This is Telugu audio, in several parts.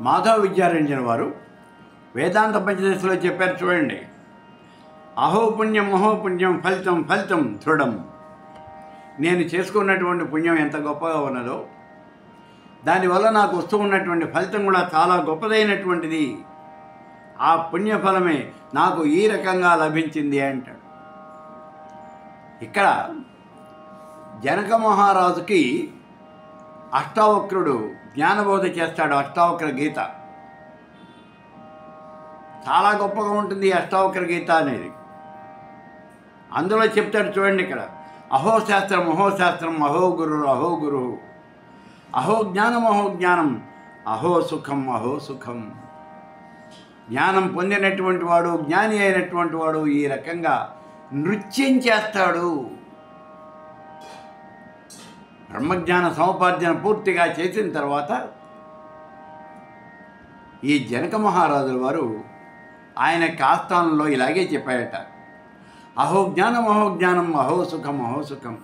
మాధవ విద్యారంజన వారు వేదాంత పంచదశలో చెప్పారు చూడండి. అహో పుణ్యం మహో పుణ్యం ఫలితం ఫలితం దృఢం. నేను చేసుకున్నటువంటి పుణ్యం ఎంత గొప్పగా ఉన్నదో దానివల్ల నాకు వస్తూ ఉన్నటువంటి ఫలితం కూడా చాలా గొప్పదైనటువంటిది. ఆ పుణ్యఫలమే నాకు ఈ రకంగా లభించింది అంటాడు. ఇక్కడ జనక మహారాజుకి అష్టావక్రుడు జ్ఞానబోధ చేస్తాడు. అష్టావక్ర గీత చాలా గొప్పగా ఉంటుంది. ఈ అష్టావక్ర గీత అనేది అందులో చెప్తాడు చూడండి. ఇక్కడ అహో శాస్త్రం అహో శాస్త్రం అహో గురు అహో గురు అహో జ్ఞానం అహో జ్ఞానం అహో సుఖం అహో సుఖం. జ్ఞానం పొందినటువంటి వాడు, జ్ఞాని అయినటువంటి వాడు ఈ రకంగా నృత్యం చేస్తాడు. బ్రహ్మజ్ఞాన సముపార్జన పూర్తిగా చేసిన తర్వాత ఈ జనక మహారాజుల వారు ఆయన ఆస్థానంలో ఇలాగే చెప్పాడట. అహో జ్ఞానం అహో జ్ఞానం అహో సుఖం అహో సుఖం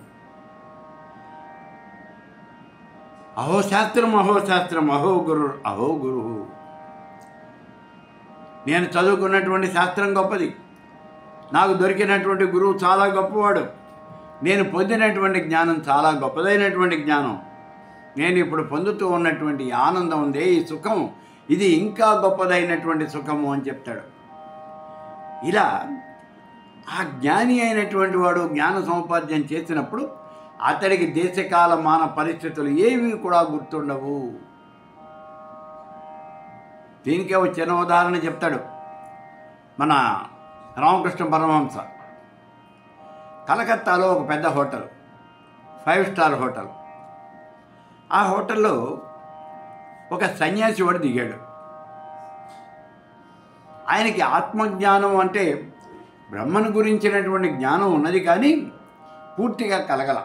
అహో శాస్త్రం అహో శాస్త్రం అహో గురు అహో గురు. నేను చదువుకున్నటువంటి శాస్త్రం గొప్పది, నాకు దొరికినటువంటి గురువు చాలా గొప్పవాడు, నేను పొందినటువంటి జ్ఞానం చాలా గొప్పదైనటువంటి జ్ఞానం, నేను ఇప్పుడు పొందుతూ ఉన్నటువంటి ఆనందం ఉందే ఈ సుఖం, ఇది ఇంకా గొప్పదైనటువంటి సుఖము అని చెప్తాడు. ఇలా ఆ జ్ఞాని అయినటువంటి వాడు జ్ఞాన సముపార్జన చేసినప్పుడు అతడికి దేశకాల మాన పరిస్థితులు ఏమీ కూడా గుర్తుండవు. దీనికే ఒక చిన్న ఉదాహరణ చెప్తాడు మన రామకృష్ణ పరమహంస. కలకత్తాలో ఒక పెద్ద హోటల్, 5 స్టార్ హోటల్. ఆ హోటల్లో ఒక సన్యాసి వాడు దిగాడు. ఆయనకి ఆత్మజ్ఞానం అంటే బ్రహ్మను గురించినటువంటి జ్ఞానం ఉన్నది కానీ పూర్తిగా కలగల.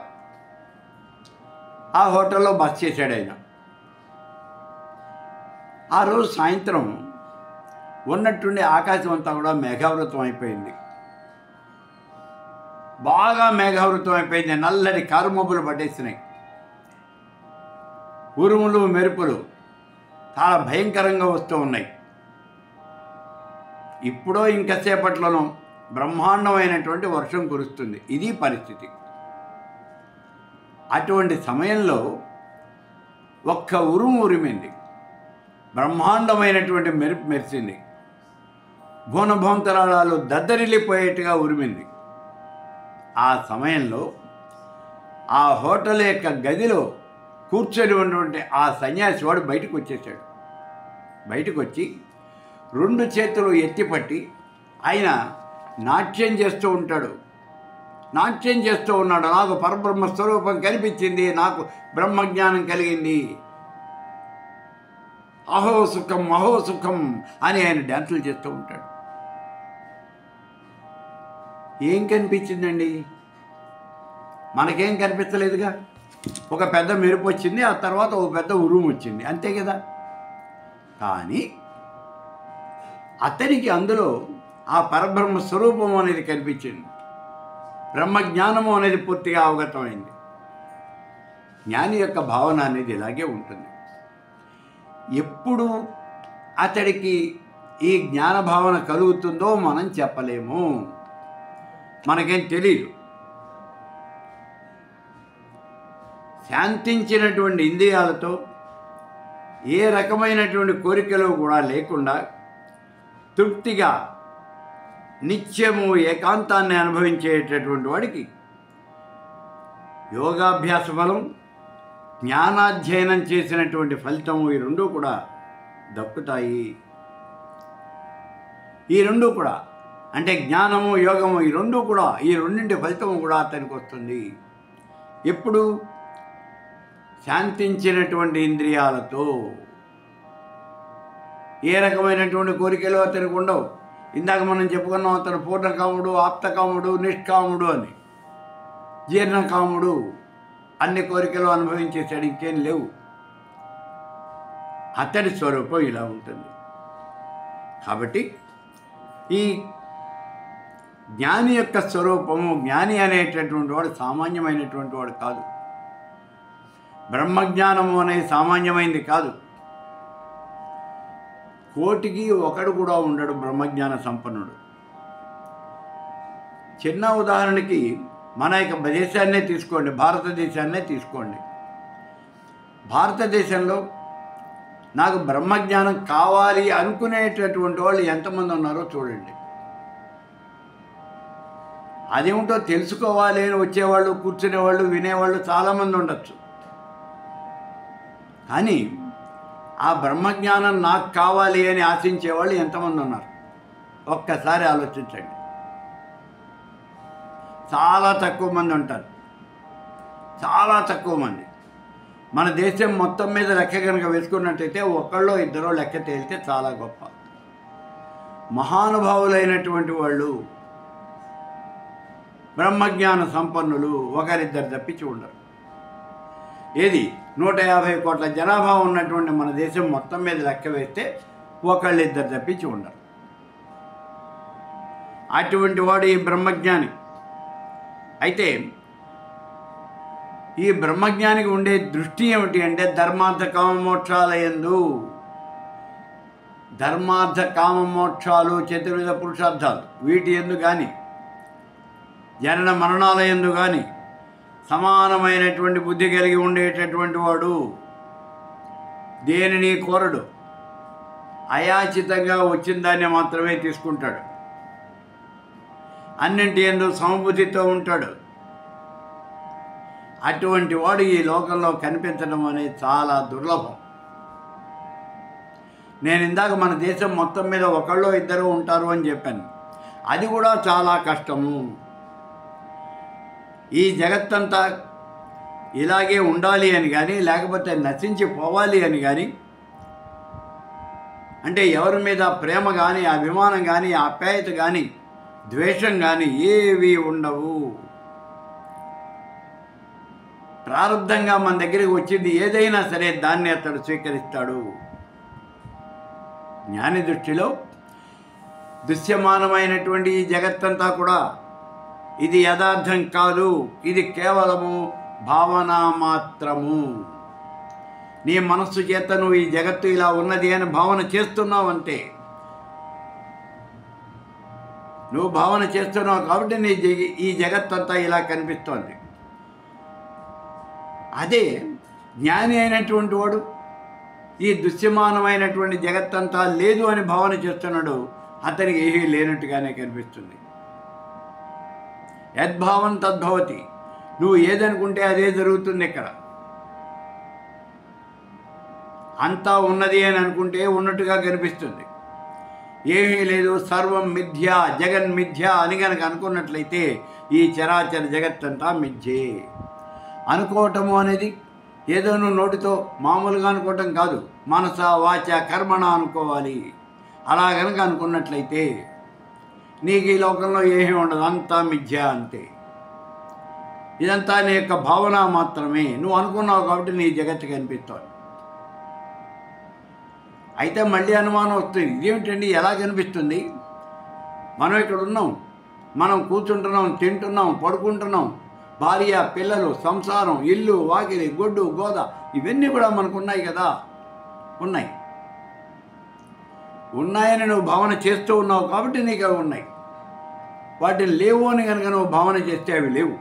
ఆ హోటల్లో బస చేశాడు ఆయన. ఆ రోజు సాయంత్రం ఉన్నట్టుండి ఆకాశం అంతా కూడా మేఘావృతం అయిపోయింది. బాగా మేఘావృతం అయిపోయింది. నల్లటి కారుమబ్బులు పట్టేసినాయి. ఉరుములు మెరుపులు చాలా భయంకరంగా వస్తూ ఉన్నాయి. ఇప్పుడో ఇంకసేపట్లోనూ బ్రహ్మాండమైనటువంటి వర్షం కురుస్తుంది. ఇది పరిస్థితి. అటువంటి సమయంలో ఒక్క ఉరుము ఉరిమింది, బ్రహ్మాండమైనటువంటి మెరుపు మెరిసింది, భూనభోంతరాళాలు దద్దరిల్లిపోయేట్టుగా ఉరిమింది. ఆ సమయంలో ఆ హోటల్ యొక్క గదిలో కూర్చొని ఉన్నటువంటి ఆ సన్యాసి వాడు బయటకు వచ్చేసాడు. బయటకు వచ్చి 2 చేతులు ఎత్తిపట్టి ఆయన నాట్యం చేస్తూ ఉంటాడు. నాట్యం చేస్తూ ఉన్నాడు. నాకు పరబ్రహ్మ స్వరూపం కనిపించింది, నాకు బ్రహ్మజ్ఞానం కలిగింది, అహో సుఖం అహో సుఖం అని ఆయన డ్యాన్సులు చేస్తూ ఉంటాడు. ఏం కనిపించిందండి? మనకేం కనిపించలేదుగా. ఒక పెద్ద మెరుపు వచ్చింది, ఆ తర్వాత ఒక పెద్ద ఉరుము వచ్చింది, అంతే కదా. కానీ అతనికి అందులో ఆ పరబ్రహ్మ స్వరూపం అనేది కనిపించింది. బ్రహ్మజ్ఞానము అనేది పూర్తిగా అవగతమైంది. జ్ఞాని యొక్క భావన అనేది ఇలాగే ఉంటుంది. ఎప్పుడు అతడికి ఈ జ్ఞాన భావన కలుగుతుందో మనం చెప్పలేము, మనకేం తెలియదు. శాంతించినటువంటి ఇంద్రియాలతో ఏ రకమైనటువంటి కోరికలు కూడా లేకుండా తృప్తిగా నిత్యము ఏకాంతాన్ని అనుభవించేటటువంటి వాడికి యోగాభ్యాస ఫలం, జ్ఞానాధ్యయనం చేసినటువంటి ఫలితము ఈ 2 కూడా దక్కుతాయి. ఈ 2 కూడా అంటే జ్ఞానము యోగము ఈ 2 కూడా, ఈ రెండింటి ఫలితము కూడా అతనికి వస్తుంది. ఎప్పుడు? శాంతించినటువంటి ఇంద్రియాలతో. ఏ రకమైనటువంటి కోరికలు అతనికి ఉండవు. ఇందాక మనం చెప్పుకున్నాం, అతను పూర్ణకాముడు, ఆప్తకాముడు, నిష్కాముడు అని. జీర్ణకాముడు, అన్ని కోరికలు అనుభవించేసాడు, ఇంకేం లేవు. అతడి స్వరూపం ఇలా ఉంటుంది. కాబట్టి ఈ జ్ఞాని యొక్క స్వరూపము, జ్ఞాని అనేటటువంటి వాడు సామాన్యమైనటువంటి వాడు కాదు. బ్రహ్మజ్ఞానము అనేది సామాన్యమైనది కాదు. కోటికి ఒకడు కూడా ఉండడు బ్రహ్మజ్ఞాన సంపన్నుడు. చిన్న ఉదాహరణకి మన యొక్క దేశాన్నే తీసుకోండి, భారతదేశాన్నే తీసుకోండి. భారతదేశంలో నాకు బ్రహ్మజ్ఞానం కావాలి అనుకునేటటువంటి వాళ్ళు ఎంతమంది ఉన్నారో చూడండి. అదేమిటో తెలుసుకోవాలి అని వచ్చేవాళ్ళు, కూర్చునేవాళ్ళు, వినేవాళ్ళు చాలామంది ఉండొచ్చు. కానీ ఆ బ్రహ్మజ్ఞానం నాకు కావాలి అని ఆశించేవాళ్ళు ఎంతమంది ఉన్నారు ఒక్కసారి ఆలోచించండి. చాలా తక్కువ మంది ఉంటారు, చాలా తక్కువ మంది. మన దేశం మొత్తం మీద లెక్క కనుక వేసుకున్నట్టయితే ఒకళ్ళో ఇద్దరో లెక్క తేలితే చాలా గొప్ప. మహానుభావులైనటువంటి వాళ్ళు, బ్రహ్మజ్ఞాన సంపన్నులు ఒకరిద్దరు తప్పించి ఉండరు. ఏది 150 కోట్ల జనాభా ఉన్నటువంటి మన దేశం మొత్తం మీద లెక్క వేస్తే ఒకళ్ళిద్దరు తప్పించి ఉండరు. అటువంటి వాడు ఈ బ్రహ్మజ్ఞాని. అయితే ఈ బ్రహ్మజ్ఞానికి ఉండే దృష్టి ఏమిటి అంటే ధర్మార్థ కామమోక్షాలయందు, ధర్మార్థ కామమోక్షాలు చతుర్విధ పురుషార్థాలు వీటి ఎందు కానీ, జనన మరణాల యందు కానీ సమానమైనటువంటి బుద్ధి కలిగి ఉండేటటువంటి వాడు దేనిని కోరడు. అయాచితంగా వచ్చిన దాన్ని మాత్రమే తీసుకుంటాడు. అన్నింటి యందు సమబుద్ధితో ఉంటాడు. అటువంటి వాడు ఈ లోకంలో కనిపించడం అనేది చాలా దుర్లభం. నేను ఇందాక మన దేశం మొత్తం మీద ఒకళ్ళో ఇద్దరు ఉంటారు అని చెప్పాను. అది కూడా చాలా కష్టము. ఈ జగత్తంతా ఇలాగే ఉండాలి అని కానీ, లేకపోతే నశించిపోవాలి అని కానీ, అంటే ఎవరి మీద ప్రేమ కానీ, అభిమానం కానీ, ఆప్యాయత కానీ, ద్వేషం కానీ ఏవి ఉండవు. ప్రారంధంగా మన దగ్గరికి వచ్చింది ఏదైనా సరే దాన్ని అతడు స్వీకరిస్తాడు. జ్ఞాని దృష్టిలో దృశ్యమానమైనటువంటి ఈ జగత్తంతా కూడా ఇది యథార్థం కాదు, ఇది కేవలము భావన మాత్రము. నీ మనస్సు చేత నువ్వు ఈ జగత్తు ఇలా ఉన్నది అని భావన చేస్తున్నావు. నువ్వు భావన చేస్తున్నావు కాబట్టి ఈ జగత్తంతా ఇలా కనిపిస్తోంది. అదే జ్ఞాని అయినటువంటి వాడు ఈ దృశ్యమానమైనటువంటి జగత్తంతా లేదు అని భావన చేస్తున్నాడు. అతనికి ఏమీ లేనట్టుగానే కనిపిస్తుంది. యద్భావం తద్భవతి. నువ్వు ఏదనుకుంటే అదే జరుగుతుంది. ఇక్కడ అంతా ఉన్నది అని అనుకుంటే ఉన్నట్టుగా కనిపిస్తుంది. ఏమీ లేదు, సర్వం మిథ్య, జగన్మిథ్య అని కనుక అనుకున్నట్లయితే ఈ చరాచర జగత్తంతా మిథ్యే. అనుకోవటము అనేది ఏదో నువ్వు నోటితో మామూలుగా అనుకోవటం కాదు, మనస వాచ కర్మణ అనుకోవాలి. అలా కనుక అనుకున్నట్లయితే నీకు ఈ లోకంలో ఏమీ ఉండదు, అంతా మిథ్య అంతే. ఇదంతా నీ యొక్క భావన మాత్రమే. నువ్వు అనుకున్నావు కాబట్టి నీ జగత్తు కనిపిస్తోంది. అయితే మళ్ళీ అనుమానం వస్తుంది, ఇదేమిటండి ఎలా కనిపిస్తుంది? మనం ఇక్కడ ఉన్నాం, మనం కూర్చుంటున్నాం, తింటున్నాం, పడుకుంటున్నాం, భార్య, పిల్లలు, సంసారం, ఇల్లు, వాకిలి, గొడ్డు, గోద ఇవన్నీ కూడా మనకు ఉన్నాయి కదా. ఉన్నాయని నువ్వు భావన చేస్తూ ఉన్నావు కాబట్టి నీకు అవి ఉన్నాయి. వాటిని లేవు అని కనుక నువ్వు భావన చేస్తే అవి లేవు.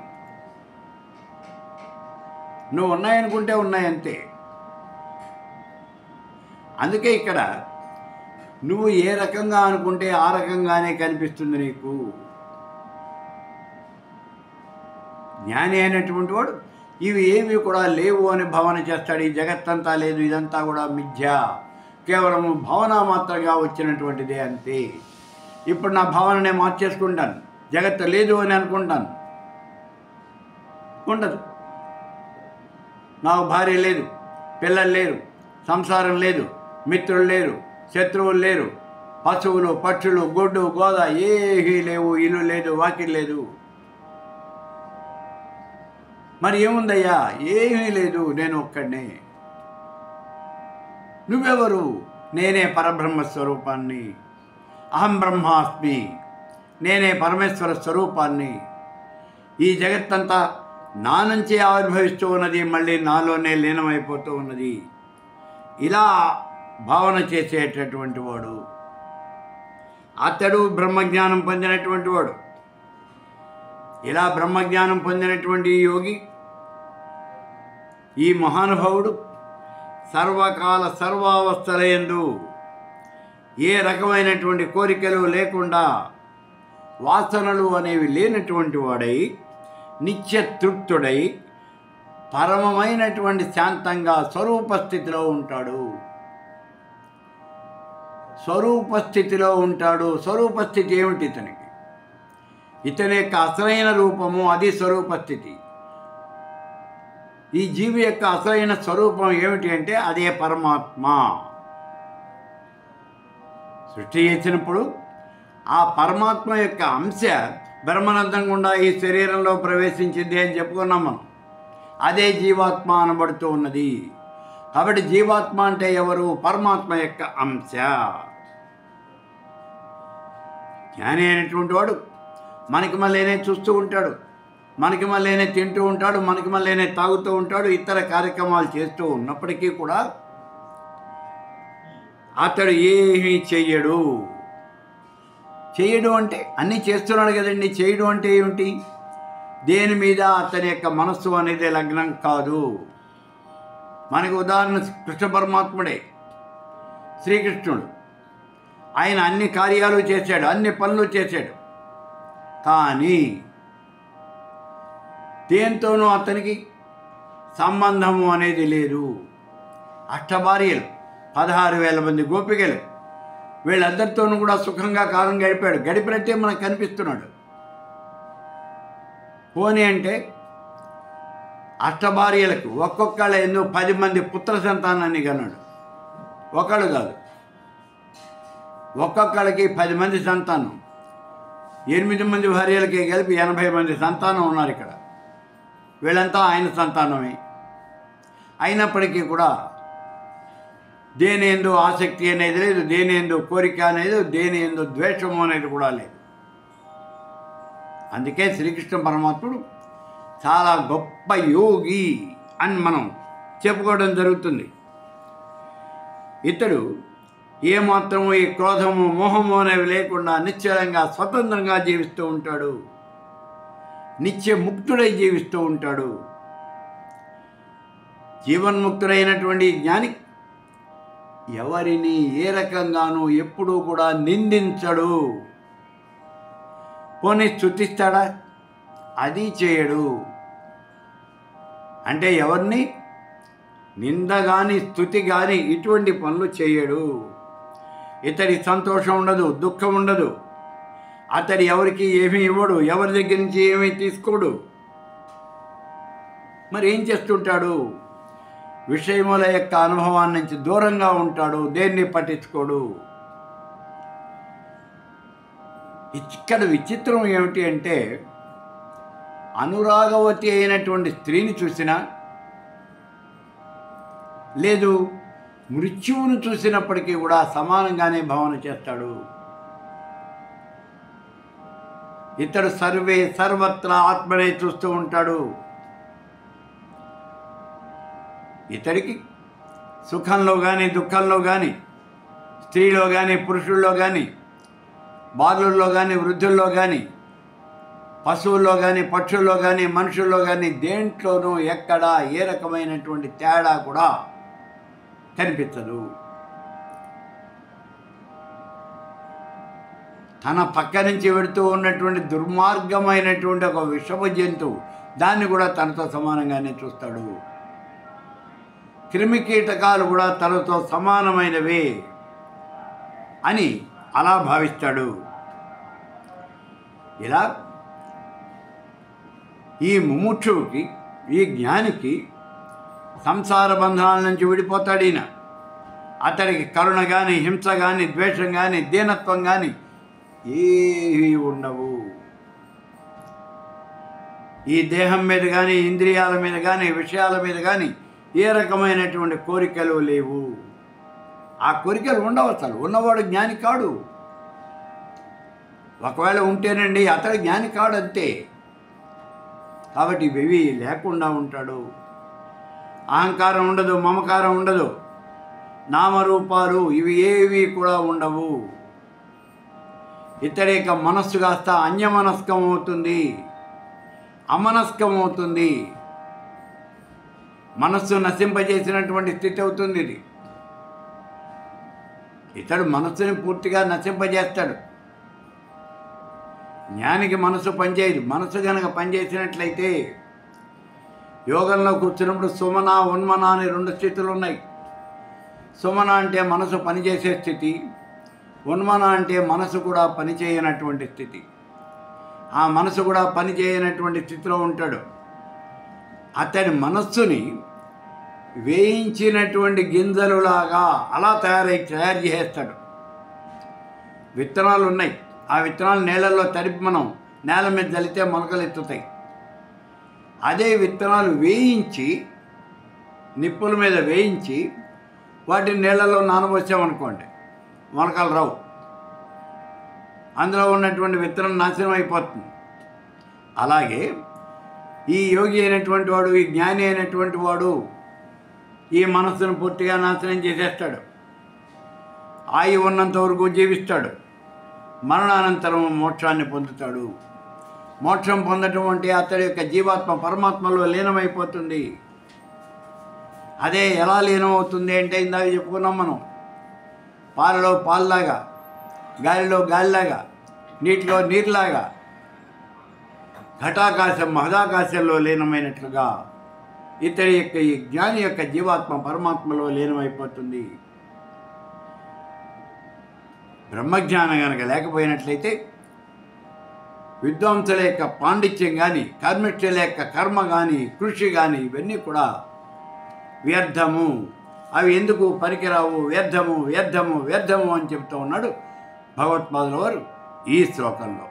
నువ్వు ఉన్నాయనుకుంటే ఉన్నాయంతే. అందుకే ఇక్కడ నువ్వు ఏ రకంగా అనుకుంటే ఆ రకంగానే కనిపిస్తుంది నీకు. జ్ఞాని అయినటువంటి వాడు ఇవి ఏవి కూడా లేవు అని భావన చేస్తాడు. ఈ జగత్తంతా లేదు, ఇదంతా కూడా మిథ్య, కేవలము భావన మాత్రంగా వచ్చినటువంటిదే అంతే. ఇప్పుడు నా భావన నేను మార్చేసుకుంటాను, జగత్తు లేదు అని అనుకుంటాను. ఉండదు. నాకు భార్య లేదు, పిల్లలు లేరు, సంసారం లేదు, మిత్రులు లేరు, శత్రువులు లేరు, పశువులు, పక్షులు, గొడ్డు, గోద ఏమీ లేవు, ఇల్లు లేదు, వాకిలి లేదు. మరి ఏముందయ్యా? ఏమీ లేదు, నేను ఒక్కడినే. నువ్వెవరు? నేనే పరబ్రహ్మ స్వరూపాన్ని, అహం బ్రహ్మాస్మి, నేనే పరమేశ్వర స్వరూపాన్ని. ఈ జగత్తంతా నా నుంచే ఆవిర్భవిస్తూ ఉన్నది, మళ్ళీ నాలోనే లీనమైపోతూ ఉన్నది. ఇలా భావన చేసేటటువంటి వాడు, అతడు బ్రహ్మజ్ఞానం పొందినటువంటి వాడు. ఇలా బ్రహ్మజ్ఞానం పొందినటువంటి ఈ యోగి, ఈ మహానుభావుడు సర్వకాల సర్వావస్థలయందు ఏ రకమైనటువంటి కోరికలు లేకుండా, వాసనలు అనేవి లేనటువంటి వాడై, నిత్య తృప్తుడై, పరమమైనటువంటి శాంతంగా స్వరూపస్థితిలో ఉంటాడు. స్వరూపస్థితిలో ఉంటాడు. స్వరూపస్థితి ఏమిటి ఇతనికి? ఇతని యొక్క అసలైన రూపము, అది స్వరూపస్థితి. ఈ జీవి యొక్క అసలైన స్వరూపం ఏమిటి అంటే అదే పరమాత్మ. సృష్టి చేసినప్పుడు ఆ పరమాత్మ యొక్క అంశ బ్రహ్మానందం గుండా ఈ శరీరంలో ప్రవేశించింది అని చెప్పుకున్నాం మనం. అదే జీవాత్మ అనబడుతూ ఉన్నది. కాబట్టి జీవాత్మ అంటే ఎవరు? పరమాత్మ యొక్క అంశ. జ్ఞాని అయినటువంటి వాడు మనకి మళ్ళీనే చూస్తూ ఉంటాడు, మనకి మళ్ళీనే తింటూ ఉంటాడు, మనకి మళ్ళీనే తాగుతూ ఉంటాడు, ఇతర కార్యక్రమాలు చేస్తూ ఉన్నప్పటికీ కూడా అతడు ఏమీ చెయ్యడు. చేయడు అంటే అన్నీ చేస్తున్నాడు కదండి. చేయడు అంటే ఏమిటి? దేని మీద అతని యొక్క మనస్సు అనేది లగ్నం కాదు. మనకు ఉదాహరణ కృష్ణ పరమాత్ముడే, శ్రీకృష్ణుడు. ఆయన అన్ని కార్యాలు చేశాడు, అన్ని పనులు చేశాడు. కానీ దేంతోనూ అతనికి సంబంధము అనేది లేదు. అష్టభార్యలు, 16,000 మంది గోపికలు, వీళ్ళందరితోనూ కూడా సుఖంగా కాలం గడిపాడు. గడిపినట్టే మనకు కనిపిస్తున్నాడు. పోనీ అంటే అష్టభార్యలకు ఒక్కొక్కళ్ళ ఎందుకు 10 మంది పుత్ర సంతానాన్ని కన్నాడు. ఒకళ్ళు కాదు, ఒక్కొక్కళ్ళకి 10 మంది సంతానం. 8 మంది భార్యలకి కలిపి 80 మంది సంతానం ఉన్నారు ఇక్కడ. వీళ్ళంతా ఆయన సంతానమే. అయినప్పటికీ కూడా దేని యందు ఆసక్తి అనేది లేదు, దేని యందు కోరిక అనేది, దేని యందు ద్వేషము అనేది కూడా లేదు. అందుకే శ్రీకృష్ణ పరమాత్ముడు చాలా గొప్ప యోగి అని మనం చెప్పుకోవడం జరుగుతుంది. ఇతడు ఏమాత్రము ఈ క్రోధము, మోహము అనేవి లేకుండా నిశ్చలంగా స్వతంత్రంగా జీవిస్తూ ఉంటాడు. నిత్య ముక్తుడై జీవిస్తూ ఉంటాడు. జీవన్ముక్తుడైనటువంటి జ్ఞాని ఎవరిని ఏ రకంగానూ ఎప్పుడూ కూడా నిందించడు. పోనీ స్తుతిస్తాడా? అది చేయడు. అంటే ఎవరిని నింద కానీ స్తుతి కానీ ఇటువంటి పనులు చేయడు. ఇతడి సంతోషం ఉండదు, దుఃఖం ఉండదు. అతడు ఎవరికి ఏమీ ఇవ్వడు, ఎవరి దగ్గర నుంచి ఏమీ తీసుకోడు. మరి ఏం చేస్తుంటాడు? విషయముల యొక్క అనుభవాన్ని నుంచి దూరంగా ఉంటాడు, దేన్ని పట్టించుకోడు. ఇక్కడ విచిత్రం ఏమిటి అంటే, అనురాగవతి అయినటువంటి స్త్రీని చూసినా, లేదు మృత్యువును చూసినప్పటికీ కూడా సమానంగానే భావన చేస్తాడు. ఇతడు సర్వత్రా ఆత్మనే చూస్తూ ఉంటాడు. ఇతడికి సుఖంలో కానీ, దుఃఖంలో కానీ, స్త్రీలో కానీ, పురుషుల్లో కానీ, బాలుల్లో కానీ, వృద్ధుల్లో కానీ, పశువుల్లో కానీ, పక్షుల్లో కానీ, మనుషుల్లో కానీ, దేంట్లోనూ ఎక్కడా ఏ రకమైనటువంటి తేడా కూడా కనిపించదు. తన పక్క నుంచి వెళుతూ ఉన్నటువంటి దుర్మార్గమైనటువంటి ఒక విషపు జంతువు, దాన్ని కూడా తనతో సమానంగానే చూస్తాడు. క్రిమికీటకాలు కూడా తనతో సమానమైనవే అని అలా భావిస్తాడు. ఇలా ఈ ముముక్షువుకి, ఈ జ్ఞానికి సంసార బంధాల నుంచి విడిపోతాడు ఈయన. అతడికి కరుణ కానీ, హింస కానీ, ద్వేషం కానీ, దీనత్వం కానీ ఏవి ఉండవు. ఈ దేహం మీద కానీ, ఇంద్రియాల మీద కానీ, విషయాల మీద కానీ ఏ రకమైనటువంటి కోరికలు లేవు. ఆ కోరికలు ఉండవు. అసలు ఉన్నవాడు జ్ఞాని కాడు. ఒకవేళ ఉంటేనండి అతడు జ్ఞాని కాడు, అంతే. కాబట్టి ఇవి లేకుండా ఉంటాడు. అహంకారం ఉండదు, మమకారం ఉండదు. నామరూపాలు ఇవి ఏవి కూడా ఉండవు. ఇతడి యొక్క మనస్సు కాస్త అన్యమనస్కం అవుతుంది, అమనస్కం అవుతుంది. మనస్సు నశింపజేసినటువంటి స్థితి అవుతుంది ఇది. ఇతడు మనస్సుని పూర్తిగా నశింపజేస్తాడు. జ్ఞానికి మనసు పనిచేయదు. మనసు కనుక పనిచేసినట్లయితే యోగంలో కూర్చున్నప్పుడు సుమన ఉన్మన అనే 2 స్థితులు ఉన్నాయి. సుమన అంటే మనసు పనిచేసే స్థితి, ఉన్మన అంటే మనసు కూడా పనిచేయనటువంటి స్థితి. ఆ మనసు కూడా పనిచేయనటువంటి స్థితిలో ఉంటాడు. అతని మనస్సుని వేయించినటువంటి గింజలులాగా అలా తయారు చేసేస్తాడు. విత్తనాలు ఉన్నాయి, ఆ విత్తనాలు నీళ్ళల్లో తడిపి మనం నేల మీద చల్లితే మొలకలు ఎత్తుతాయి. అదే విత్తనాలు వేయించి నిప్పుల మీద వేయించి వాటిని నీళ్ళల్లో నానబోసామనుకోండి, మొలకలు రావు. అందులో ఉన్నటువంటి విత్తనం నాశనం అయిపోతుంది. అలాగే ఈ యోగి అయినటువంటి వాడు, ఈ జ్ఞాని అయినటువంటి వాడు ఈ మనస్సును పూర్తిగా నాశనం చేసేస్తాడు. ఆయువు ఉన్నంత వరకు జీవిస్తాడు, మరణానంతరం మోక్షాన్ని పొందుతాడు. మోక్షం పొందటం అంటే అతడి యొక్క జీవాత్మ పరమాత్మలో లీనమైపోతుంది. అదే ఎలా లీనమవుతుంది అంటే ఇందాక చెప్పుకున్నాం మనం, పాలలో పాల్లాగా, గాలిలో గాలిలాగా, నీటిలో నీరులాగా, ఘటాకాశం మహదాకాశంలో లీనమైనట్లుగా ఇతడి యొక్క ఈ జ్ఞాని యొక్క జీవాత్మ పరమాత్మలో లీనమైపోతుంది. బ్రహ్మజ్ఞానం కనుక లేకపోయినట్లయితే విద్వాంసుల యొక్క పాండిత్యం కానీ, కర్మిష్ఠుల యొక్క కర్మ కానీ, కృషి కానీ ఇవన్నీ కూడా వ్యర్థము. అవి ఎందుకు పనికిరావు, వ్యర్థము వ్యర్థము వ్యర్థము అని చెప్తూ ఉన్నాడు భగవత్పాదుల వారు ఈ శ్లోకంలో.